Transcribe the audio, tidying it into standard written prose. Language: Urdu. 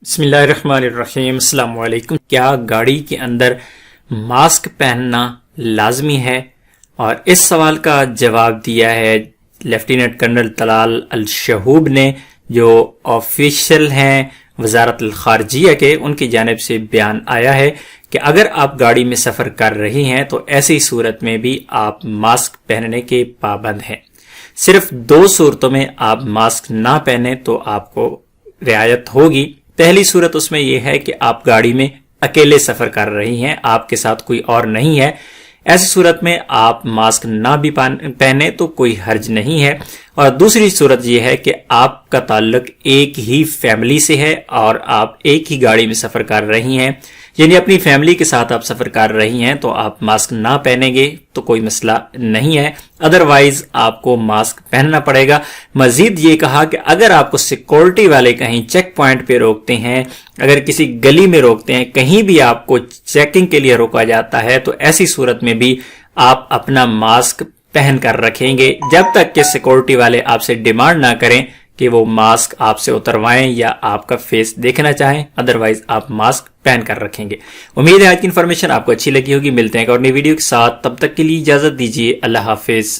بسم اللہ الرحمن الرحیم۔ السلام علیکم۔ کیا گاڑی کے اندر ماسک پہننا لازمی ہے؟ اور اس سوال کا جواب دیا ہے لیفٹیننٹ کرنل طلال الشہوب نے، جو آفیشل ہیں وزارت الخارجیہ کے۔ ان کی جانب سے بیان آیا ہے کہ اگر آپ گاڑی میں سفر کر رہی ہیں تو ایسی صورت میں بھی آپ ماسک پہننے کے پابند ہیں۔ صرف 2 صورتوں میں آپ ماسک نہ پہنیں تو آپ کو رعایت ہوگی۔ پہلی صورت اس میں یہ ہے کہ آپ گاڑی میں اکیلے سفر کر رہی ہیں، آپ کے ساتھ کوئی اور نہیں ہے۔ ایسی صورت میں آپ ماسک نہ بھی پہنے تو کوئی حرج نہیں ہے۔ اور دوسری صورت یہ ہے کہ آپ کا تعلق ایک ہی فیملی سے ہے اور آپ ایک ہی گاڑی میں سفر کر رہی ہیں، یعنی اپنی فیملی کے ساتھ آپ سفر کر رہی ہیں تو آپ ماسک نہ پہنیں گے تو کوئی مسئلہ نہیں ہے، ادروائز آپ کو ماسک پہننا پڑے گا۔ مزید یہ کہا کہ اگر آپ کو سیکورٹی والے کہیں چیک پوائنٹ پہ روکتے ہیں، اگر کسی گلی میں روکتے ہیں، کہیں بھی آپ کو چیکنگ کے لیے روکا جاتا ہے تو ایسی صورت میں بھی آپ اپنا ماسک پہن کر رکھیں گے جب تک کہ سیکورٹی والے آپ سے ڈیمانڈ نہ کریں کہ وہ ماسک آپ سے اتروائیں یا آپ کا فیس دیکھنا چاہیں، ادروائز آپ ماسک پہن کر رکھیں گے۔ امید ہے آج کی انفارمیشن آپ کو اچھی لگی ہوگی۔ ملتے ہیں ایک اور نئی ویڈیو کے ساتھ، تب تک کے لیے اجازت دیجیے۔ اللہ حافظ۔